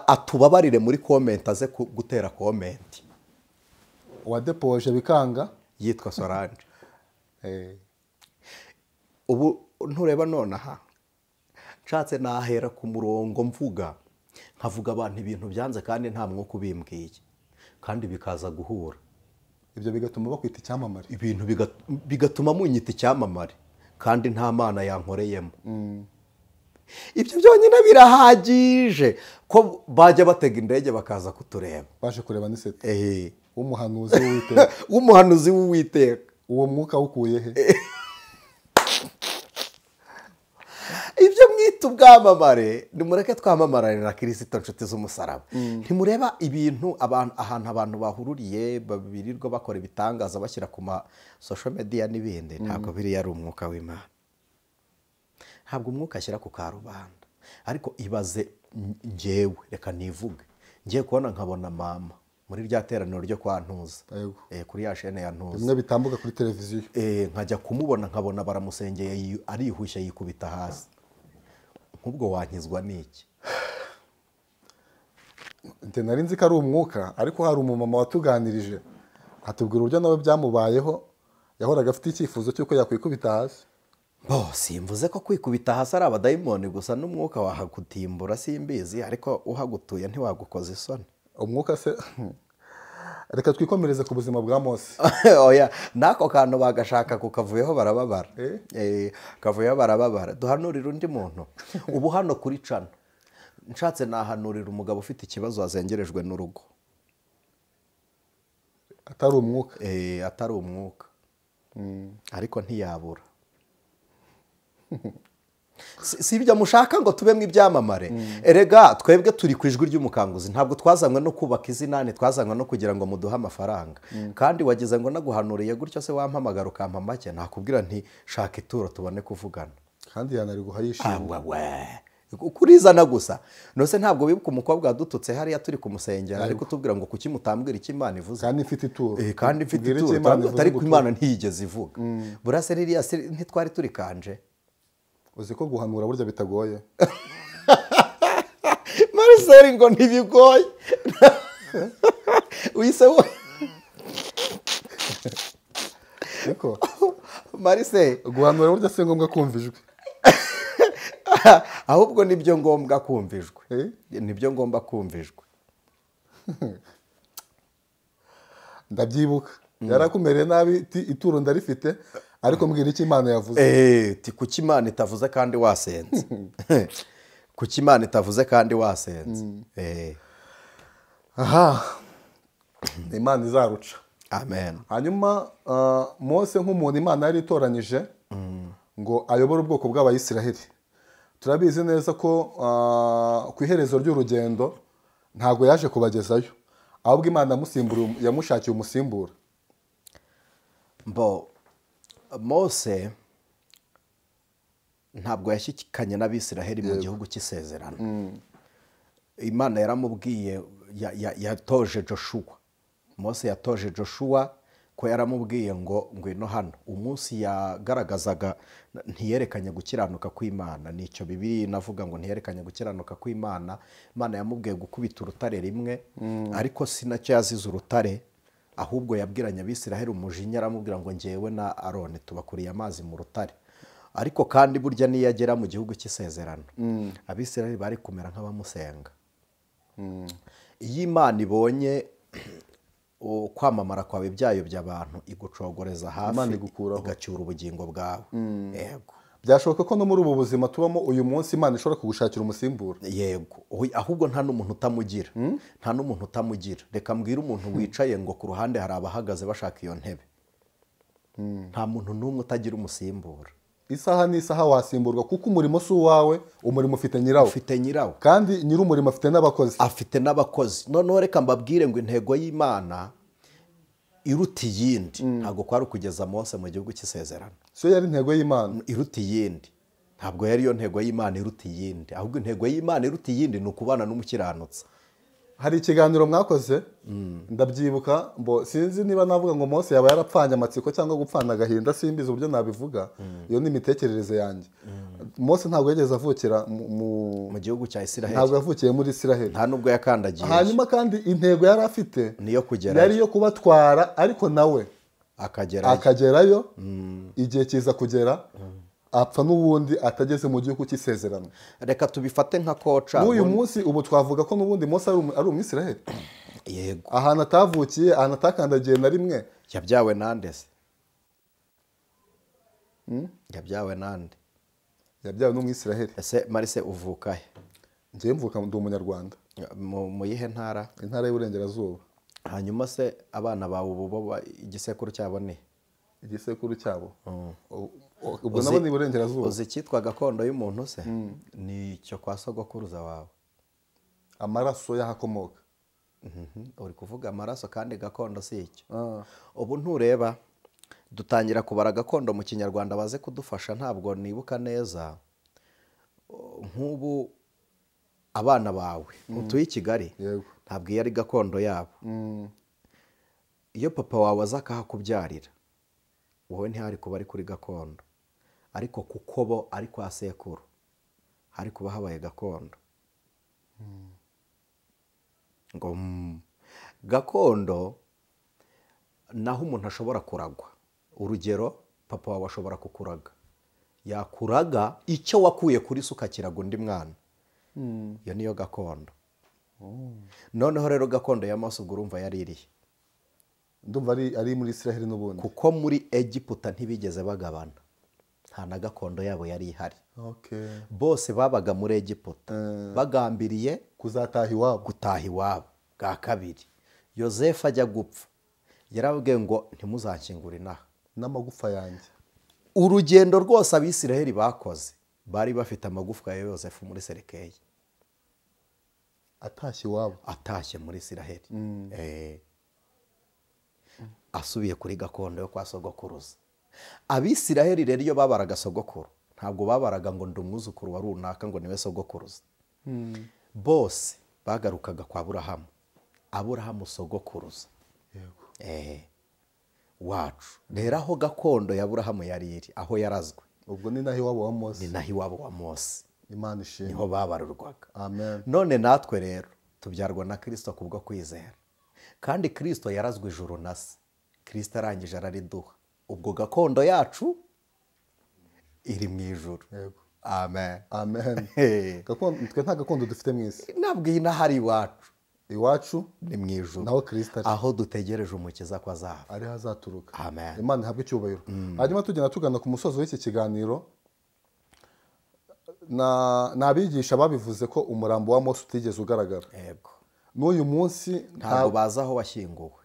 Atubabarire muri comment aze gutera comment. Wadepoje bikanga yitwa Solange. Ubu ntureba none aha nshatse nahera ku murongo mvuga nkavuga abantu ibintu byanze kandi nta mwuka ubimbwiye, kandi bikaza guhura. Ibyo bigatuma bakwita icyamamare. Ibintu bigatuma munyita icyamamare kandi nta Mana yankoreyemo. Ibyo byonyine birahagije ko bajya batega indege bakaza kutureba. Baje kureba Anicet. Umuhanuzi w'Uwiteka. Umuhanuzi w'Uwiteka. Uwo mwuka ukuye he? Ibyo mwita ubwamamare, nimureke twamamarane na Kristo nshuti z'umusaraba. Ntimureba ibintu ahantu abantu bahururiye babirirwa bakora ibitangaza bashyira ku ma social media n'ibindi, ntabwo biri yari umwuka w'Imana. Ntabwo umwuka ashyira ku karubanda. Ariko ibaze njyewe, reka nivuge, ngiye kubona nkabona mama muri rya teraniro ryo kwa Ntuza, kuri ya chaîne ya Ntuza, bimwe bitambuka kuri televiziyo, nkajya kumubona nkabona baramusengeye arihushya yikubita hasi. Nk'ubwo wankizwa n'iki? Nari nzi ko ari umwuka, ariko hari umumama watuganirije atubwira uburyo nawe byamubayeho, yahoraga afite icyifuzo cy'uko yakwikubita hasi. Simvuze ko kwikubita hasi ari abadayimoni gusa, n'umwuka wahagutimbura simbizi, ariko uhagutuye ntiwagukoza isoni. Umwuka se reka twikomereze ku buzima bwa Mose. Oya, nako kantu bagashaka kukavuyeho barababara. Kavuyeho barababara. Duhanurira undi muntu. Ubu hano kuri cana nshatse nahanurira umugabo ufite ikibazo wazengerejwe n'urugo. Atari umwuka. Atari umwuka. Ariko ntiyabura. Si ibyo mushaka ngo tubemo ibyamamare. Erega twebwe turi ku Ijwi ry'Umukanguzi, ntabwo twazanywe no kubaka izina, twazanywe no kugira ngo muduhe amafaranga. Kandi wagize ngo naguhanuriye gutyo se wampamagara ukampa make, nakubwira nti shaka ituro tubone kuvugana. Kandi yanari guhayishima. Kurizana gusa. Nose ntabwo wibuka umukobwa wadututse hariya turi kumusengera ariko tubwira ngo kuki mutambwira icyo Imana ivuze. Kandi mfite ituro. Kandi mfite ituro. Atari ku Imana ntiyigeze ivuga. Burase ririya ntitwari turi kanje. Uzi ko guhanura burya bitagoye. Marcel ngo ntibigoye. wise wo niko Marise guhanura burya se ngombwa kumva ijwi ahubwo nibyo ngombwa kumvijwe Eh? nibyo ngomba kumvijwe ndabyibuka yarakumereye nabi ituro ndarifite ariko mbwira icyo Imana yavuze ti kuki Imana itavuze kandi wasenze kuki Imana itavuze kandi wasenze aha Imana izaruca amen hanyuma Mose nk'umuntu Imana yari itoranyije ngo ayobore ubwoko bw'Abayisiraheli turabizi neza ko ku iherezo ry'urugendo ntabwo yaje kubagezayo ahubwo Imana yamushakiye umusimbura Mose ntabwo yashyikanye n'Abisiraheli mu gihugu cy'isezerano Imana yaramubwiye yatoje Joshua Mose yatoje Joshua ko yaramubwiye ngo ngwino hano umunsi yagaragazaga ntiyerekanye gukiranuka kw'Imana nicyo Bibiliya inavuga ngo ntiyerekanye gukiranuka kw'Imana Imana yamubwiye gukubita urutare rimwe ariko sinacyo yazize urutare ahubwo yabwiranye Abisiraheli umujinya aramubwira ngo ngewe na Aroni tubakuriye amazi mu rutare ariko kandi burya niyo agera mu gihugu cy'isezerano Abisiraheli bari kumera nk'abamusenga iyo Imana ibonye kwamamara kwawe byayobya abantu igucogoreza hafi igacyura ubugingo bwawe yego byashoboka ko no muri ubu buzima tubamo uyu munsi Imana ishobora kugushakira umusimbura yego ahubwo nta n'umuntu utamugira nta n'umuntu utamugira reka mbwira umuntu wicaye ngo ku ruhande hari abahagaze bashaka iyo ntebe nta muntu n'umwe utagira umusimbura isaha n'isaha wasimburwa kuko umurimo si uwawe umurimo ufite nyirawo kandi nyir'umurimo afite n'abakozi noneho reka mbabwire ngo intego y'Imana iruta iyindi ntabwo kwari ukugeza Mose mu gihugu cy'isezerano so yari intego y'Imana iruta iyindi ntabwo yari yo ntego y'Imana iruta iyindi ahubwo intego y'Imana iruta iyindi ni ukubana n'umukiranutsi hari ikiganiro mwakoze ndabyibuka sinzi niba navuga ngo Mose yaba yarapfanye amatsiko cyangwa gupfana agahinda simbizi uburyo nabivuga iyo ni imitekerereze yanjye Mose ntabwo yageze avukira mu gihugu cya Isiraheli ntabwo yavukiye muri Isiraheli nta nubwo yakandagiye hanyuma kandi intego yari afite niyo kugerayo yari yo kubatwara ariko nawe akagerayo igihe kiza kugera apfa n'ubundi atageze mu gihugu cy'isezerano reka tubifate nka koca n'uyu munsi ubu twavuga ko n'ubundi Mose ari umwisiraheli yego ahantu atavukiye ahantu atakandagiye na rimwe yabyawe nande se yabyawe nande yabyawe n'umwisiraheli ese Marise uvuka he njyewe mvuka ndi umunyarwanda mu yihe ntara y'Iburengerazuba hanyuma se abana bawe ubu igisekuru cyabo ni igisekuru cyabo ubwo nabo ni Iburengerazuba uzi icyitwa gakondo y'umuntu se ni icyo kwa sogokuruza wawe amaraso y'ahakomoka uri kuvuga amaraso kandi gakondo si icyo ubu ntureba dutangira kubara gakondo mu kinyarwanda baze kudufasha ntabwo nibuka neza nk'ubu abana bawe utuye i Kigali ntabwo iyo ari gakondo yabo iyo papa wawe aza akahakubyarira wowe ntihari kuba ari kuri gakondo ariko kuko bo ari kwa sekuru hari kuba habaye gakondo ngo gakondo naho umuntu ashobora kuragwa urugero papa wawe ashobora kukuraga yakuraga icyo wakuye kuri se ukakiraga undi mwana iyo niyo gakondo noneho rero gakondo ya Mose ubwo urumva yari irihe ndumva ari muri Isiraheli n'ubundi kuko muri Egiputa ntibigeze bagabana nta na gakondo yabo yari ihari bose babaga muri Egiputa bagambiriye gutaha iwabo bwa kabiri Yosefu ajya gupfa yarabwiye ngo ntimuzanshyingure inaha n'amagufa yanjye urugendo rwose Abisiraheli bakoze bari bafite amagufwa ya Yosefu muri Serekeyi atashye muri Isiraheli asubiye kuri gakondo yo kwa sogokuruza Abisiraheli rero iyo babaraga sogokuru ntabwo babaraga ngo ndi umwuzukuru wa runaka ngo niwe sogokuruza bose bagarukaga kwa Aburahamu sogokuruza wacu rero aho gakondo ya Aburahamu yari iri aho yarazwe ubwo ni naho iwabo wa Mose Imana ishimwe niho babarurwaga none natwe rero tubyarwa na Christo kubwo kwizera kandi Christo yarazwe ijuru na se. Christo arangije arariduha, ubwo gakondo yacu iri mu ijuru. Yego. Amen. Amen. Twe nta gakondo dufite mu isi. Ntabwo iyi nahari iwacu. Iwacu ni mu ijuru, naho Kristo ari, aho dutegereje umukiza ko azava, ari hazaturuka. Amen. Imana ihabwe icyubahiro. Hanyuma tugenda tugana ku musozo w'iki kiganiro, n'abigisha babivuze ko umurambo wa Mose utigeze ugaragara. Yego. N'uyu munsi ntabwo bazi aho washyinguwe.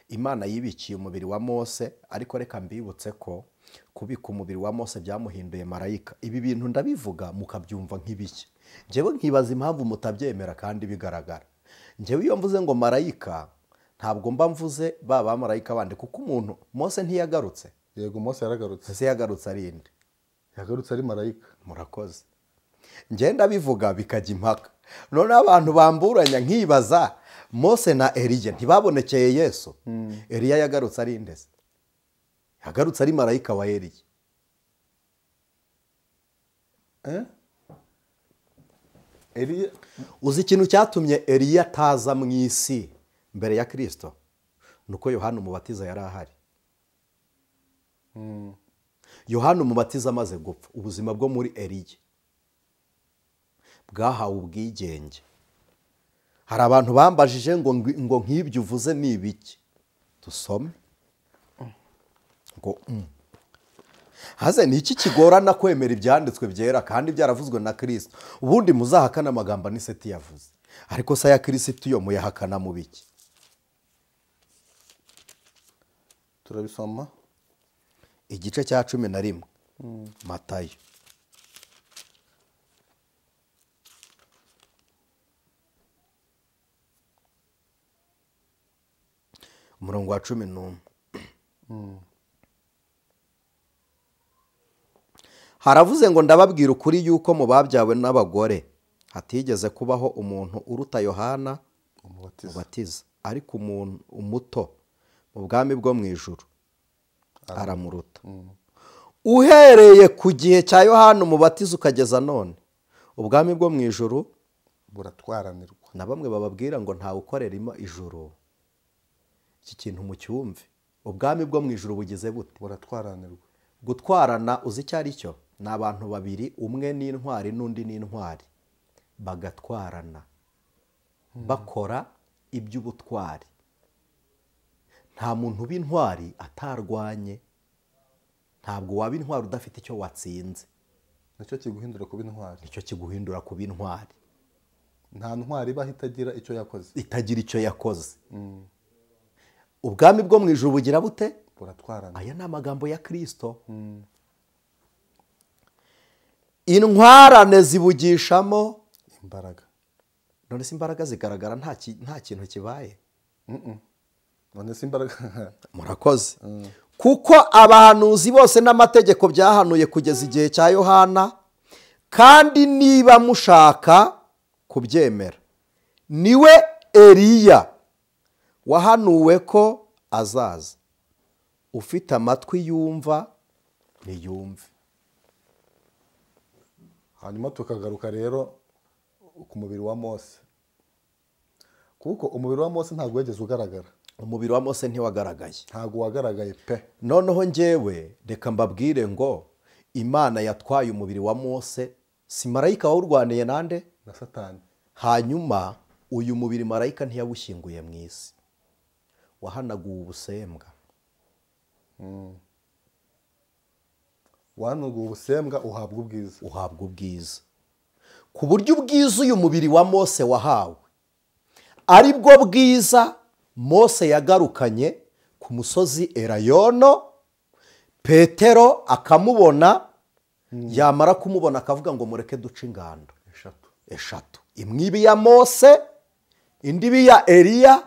Imana yibikiye umubiri wa Mose, ariko reka mbibutse ko kubika umubiri wa Mose byamuhinduye marayika. Ibi bintu ndabivuga mukabyumva nk'ibiki, njyewe nkibaza impamvu mutabyemera kandi bigaragara. Njyewe iyo mvuze ngo marayika ntabwo mba mvuze ba marayika bandi, kuko umuntu Mose ntiyagarutse. Yego, Mose yaragarutse. Ese yagarutse ari nde? Yagarutse ari marayika. Murakoze. Njye ndabivuga bikajya impaka, none abantu bamburanya nkibaza Mose na Eliya ntibabonekeye Yesu. Eliya yagarutse ari nde? Yagarutse ari marayika wa Eliya. Eliya, uzi ikintu cyatumye Eliya ataza mu isi mbere ya Kristo? Nuko Yohana Umubatiza yari ahari. Yohana Umubatiza amaze gupfa, ubuzima bwo muri Eliya bwahawe ubwigenge. Hari abantu bambajije ngo nk'ibyo uvuze ni ibiki? Dusome ngo haze ni iki kigorana kwemera ibyanditswe byera kandi byaravuzwe na Kristo? Ubundi muzahakana amagambo Anicet yavuze, ariko se ya Kristo yo muyahakana mu biki? turabisoma igice cya 11 Matayo. Umurongo wa 11. Haravuze ngo ndababwira ukuri yuko mu babyawe n'abagore hatigeze kubaho umuntu uruta Yohana Umubatiza, ariko umuntu umuto mu bwami bwo mu ijuru aramuruta. Uhereye ku gihe cya Yohana Umubatiza ukageza none, ubwami bwo mu ijuru buratwaranirwa. Na bamwe bababwira ngo ntawe ukorera ijuru. Iki kintu mu cyumve, ubwami bwo mu ijuru bugize bute? Buratwaranirwa. Gutwarana uzi icyo ari cyo? Ni abantu babiri, umwe n'intwari n'undi n'intwari, bagatwarana bakora iby'ubutwari. Nta muntu b'intwari atarwanye. Ntabwo waba intwari udafite icyo watsinze. Nicyo kiguhindura kuba intwari. Nicyo kiguhindura kuba intwari. Nta ntwari ibaho itagira icyo yakoze. Itagira icyo yakoze. Ubwami bwo mu ijuru bugira bute? Buratwarana. Aya ni amagambo ya Kristo. Intwarane zibugishamo imbaraga. None se imbaraga zigaragara nta kintu kibaye? None se imbaraga murakoze. Kuko abahanuzi bose n'amategeko byahanuye kugeza igihe cya Yohana, kandi niba mushaka kubyemera, niwe Eliya wahanuwe ko azaza. Ufite amatwi yumva niyumve. Hanyuma tukagaruka rero ku mubiri wa Mose, kuko umubiri wa Mose ntabwo wigeze ugaragara. Umubiri wa Mose ntiwagaragaye. Ntabwo wagaragaye pe. Noneho njyewe reka mbabwire ngo Imana yatwaye umubiri wa Mose, si marayika wawurwaniye nande? Na Satani. Hanyuma uyu mubiri marayika ntiyawushyinguye mu isi, wahanaguwe ubusembwa. Wahanaguwe ubusembwa, uhabwa ubwiza. Uhabwa ubwiza. Ku buryo ubwiza uyu mubiri wa Mose wahawe ari bwo bwiza Mose yagarukanye ku musozi Elayono, Petero akamubona, yamara kumubona akavuga ngo mureke duce ingando eshatu. Imwe ibi ya Mose, indi ibi ya Eliya,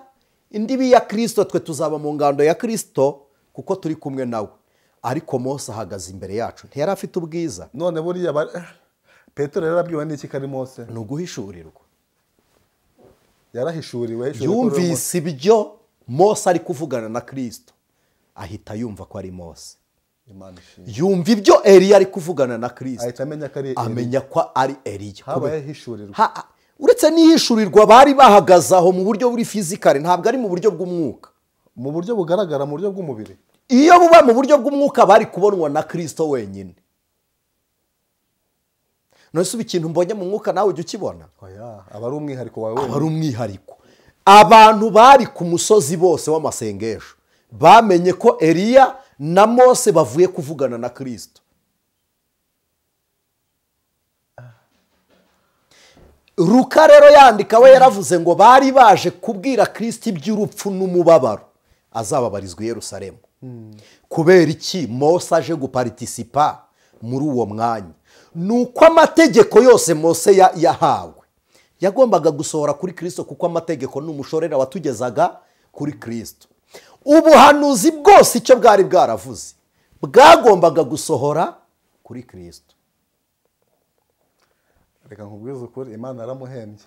indi ibi ya Kristo. Twe tuzaba mu ngando ya Kristo kuko turi kumwe nawe, ariko Mose ahagaze imbere yacu ntiyari afite ubwiza. None buriya Petero yarabwiwe n'iki kari Mose? Ni uguhishurirwa. Yarahishuriwe. Yumvise ibyo Mose ari kuvugana na Kristo, ahita yumva ko ari Mose. Yumva ibyo Eliya ari kuvugana na Kristo, ahita amenya ko ari amenya ko ari Eliya. Habaye hishurirwa. uretse n'ihishurirwa bari bahagaze aho mu buryo buri fizikari, ntabwo ari mu buryo bw'umwuka, mu buryo bugaragara, mu buryo bw'umubiri. iyo buba mu buryo bw'umwuka bari kubonwa na Kristo wenyine. none se ikintu mbonye mu mwuka nawe ujya ukibona? Oya, aba ari umwihariko wawe. aba ari umwihariko. abantu bari ku musozi bose w'amasengesho bamenye ko Eliya na Mose bavuye kuvugana na Kristo. Luka rero yandika we yaravuze ngo bari baje kubwira Kristo iby'urupfu n'umubabaro azababarizwa i Yerusalemu. kubera iki Mose aje guparitisipa muri uwo mwanya? nuko amategeko yose Mose yahawe yagombaga gusohora kuri Kristo, kuko amategeko ni umushorera watugezaga kuri Kristo. ubuhanuzi bwose icyo bwari bwaravuze bwagombaga gusohora kuri Kristo. Reka nkubwize ukuri, Imana yaramuhembye.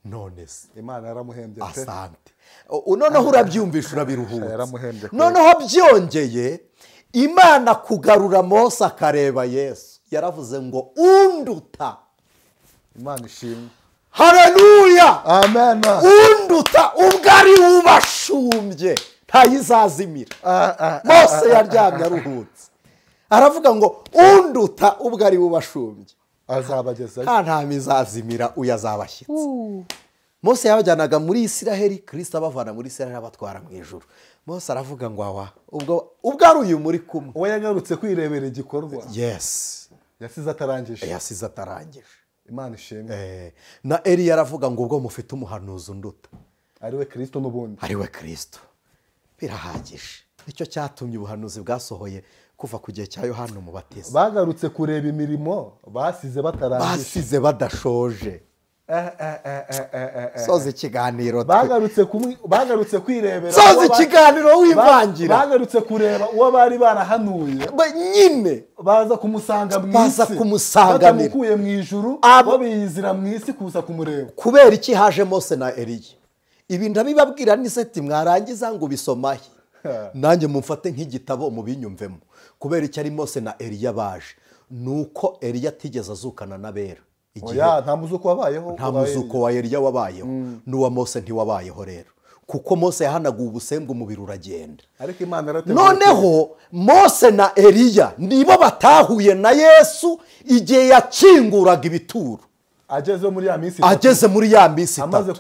none se Imana yaramuhembye. asante. noneho urabyumvisha urabiruhutse. Yaramuhembye. noneho byongeye Imana kugarura Mose akareba Yesu, yaravuze ngo unduta. Imana ishimwe. Haleluya. Amen. unduta ubwo ari ubashumbye ntayizazimira. Mose yaryamye aruhutse, aravuga ngo unduta ubwo ari ubashumbye azabagezayo, nta mizazimira uyazabashyitse. Mose yabajyanaga muri Isiraheli, Kristo abavana muri Isiraheli abatwara mu ijuru. Mose aravuga ngo awa ubwo ari uyu muri kumwe. uwo yagarutse kwirebera igikorwa. Yes, yasize atarangije. yasize atarangije. Imana ishimwe. na Eliya aravuga ngo ubwo mufite umuhanuzi unduta, ariwe Kristo n'ubundi. ariwe Kristo. birahagije. nicyo cyatumye ubuhanuzi bwasohoye kuva ku gihe cya Yohana Umubatiza. Bagarutse kureba imirimo basize batarangije, basize badashoje. soza ikiganiro. bagarutse kwirebera. soza ikiganiro w'ivangira. bagarutse kureba uwo bari barahanuye nyine baza kumusanga mu isi, baza kumusanganira, batamukuye mu ijuru, bo biyizira mu isi kuza kumureba. kubera iki haje Mose na Eliya? ibi ndabibabwira n'iseti mwarangiza ngo bisomahe nanjye mumfate nk'igitabo mubinyumvemo. kubera iki ari Mose na Eliya baje? nuko Eliya atigeze azukana n'abera. nta muzuko wabayeho. nta muzuko wa Eliya wabayeho, n'uwa Mose ntiwabayeho rero, kuko Mose yahanaguye ubusembwa umubiri uragenda. ariko Imana yarateguye. noneho Mose na Eliya nibo batahuye na Yesu igihe yakinguraga ibituro. ageze muri ya minsi amaze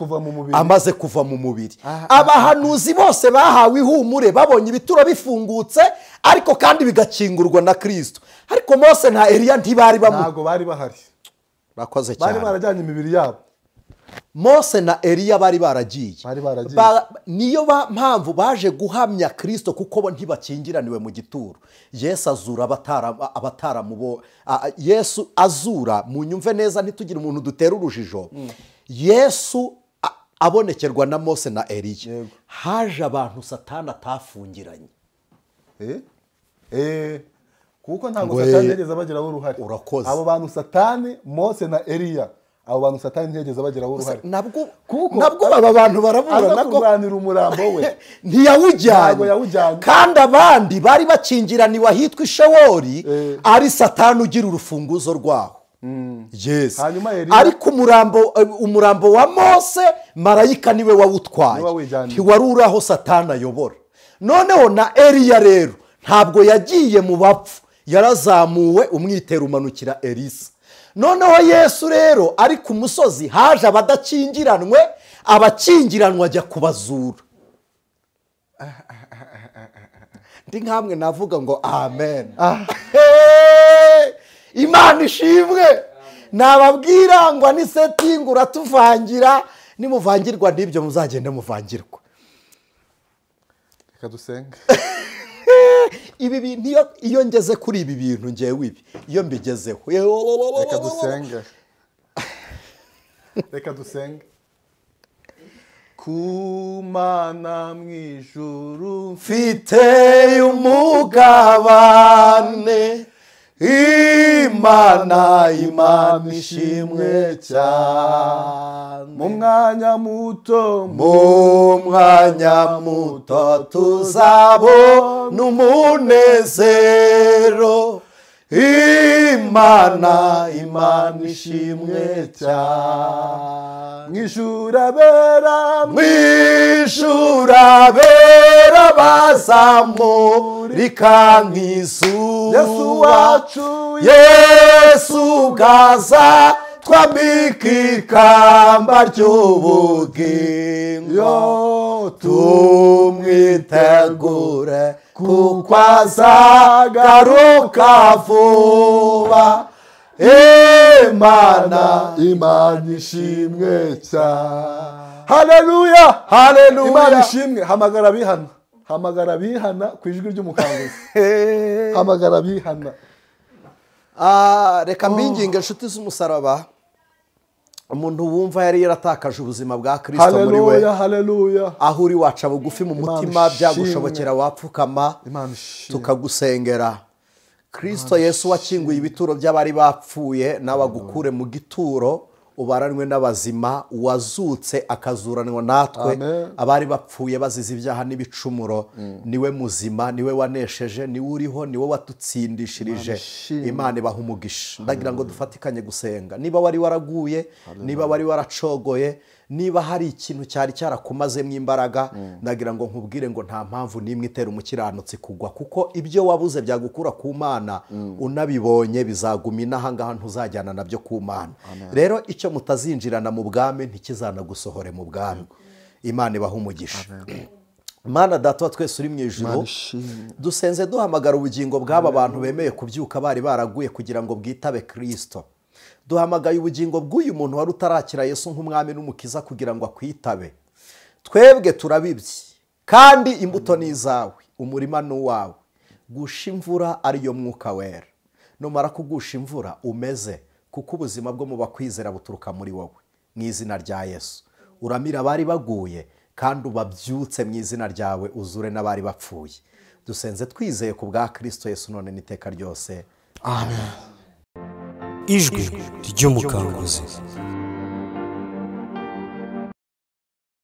kuva mu mubiri. abahanuzi bose bahawe ihumure babonye ibituro bifungutse, ariko kandi bigakingurwa na Kristo. ariko Mose na Eliya ntibari ntabwo bari bahari. bakoze cyane. bari barajyanye imibiri yabo. Mose na Eliya bari baragiye. niyo mpamvu baje guhamya Kristo, kuko bo ntibakingiraniwe mu gituro. Yesu azura Yesu azura, munyumve neza ntitugire umuntu dutera urujijo. Yesu abonekerwa na Mose na Eliya. haje abantu Satani atafungiranye. kuko ntabwo Satani yigeze bagiraho uruhare. urakoze. abo bantu Satani, Mose na Eliya, abo bantu Satani ntiyigeze bagiraho uruhare. nabwo aba bantu baraburana nako kurwanira umurambo we ntiyawujyanye. kandi abandi bari bakingiraniwe ahitwa Ishewori, ari Satani ugira urufunguzo rwaho. Yes. ariko umurambo wa Mose marayika niwe wawutwaye, ntiwari uri aho Satani ayobora. noneho na Eliya rero ntabwo yagiye mu bapfu, yarazamuwe umwitero umanukira Elisa. noneho Yesu rero ari ku musozi, haje abadakingiranwe, abakingiranwa ajya kubazura. ndi nkamwe navuga ngo amen. Imana ishimwe. nababwira ngo Anicet ngo uratuvangira, nimuvangirwa n'ibyo muzagende muvangirwa. reka dusenge. ibi bintu iyo ngeze kuri ibi bintu ngewe iyo mbigezeho, reka dusenge. ku Mana mu ijuru mfite umugabane, Imana ishimwe cyane. mu mwanya muto tuzabona umunezero, Imana, Imana ishimwe cyane. Mwijuru abera, Mwijuru abera bazamurika nk'izuba. Yesu wacu, Yesu ubwaza twambika ikamba ry'ubugingo, tumwitegure kuko azagaruka vuba. Imana, Imana ishimwe cyane. Haleluya, haleluya. Imana ishimwe. Hamagara abihana, hamagara abihana ku ijwi ry'umukanguzi. Hamagara abihana. Reka mbinginge inshuti z'umusaraba, umuntu wumva yari yaratakaje ubuzima bwa Kristo muri we, Haleluya, haleluya. aho uri waca bugufi mu mutima, byagushobokera wapfukama Imana ishimwe. tukagusengera. Kristo Yesu wakinguye ibituro by'abari bapfuye, nawe agukure mu gituro, ubaranwe n'abazima, wazutse akazuranwa natwe. Amen. Abari bapfuye bazize ibyaha n'ibicumuro, niwe muzima, niwe wanesheje, niwe uriho, niwe watutsindishirije. Imana ibaha umugisha. Ndagira ngo dufatikanye gusenga. Niba wari waraguye, niba wari waracogoye, niba hari ikintu cyari cyarakumazemo imbaraga, ndagira ngo nkubwire ngo nta mpamvu n'imwe itera umukiranutsi kugwa, kuko ibyo wabuze byagukura ku Mana, unabibonye bizaguma inahangaha, ntuzajyana nabyo ku Mana. Rero icyo mutazinjirana mu bwami ntikizanagusohore mu bwami. Imana ibaha umugisha. Mana Data wa twese uri mu ijuru, dusenze duhamagara ubugingo bw'aba bantu bemeye kubyuka bari baraguye kugira ngo bwitabe Kristo. Duhamagaye ubugingo bw'uyu muntu wari utarakira Yesu nk'umwami n'umukiza kugira ngo akwitabe. Twebwe turabibye kandi imbuto ni izawe, umurima ni uwawe. Gusha imvura ariyo mwuka wera. Numara kugusha imvura umeze, kuko ubuzima bwo mu bakwizera buturuka muri wowe. Mu izina rya Yesu uramira abari baguye kandi ubabyutse mu izina ryawe, uzure n'abari bapfuye. Dusenze twizeye ku bwa Kristo Yesu none n'iteka ryose. Amen. Ijwi ry'Umukanguzi.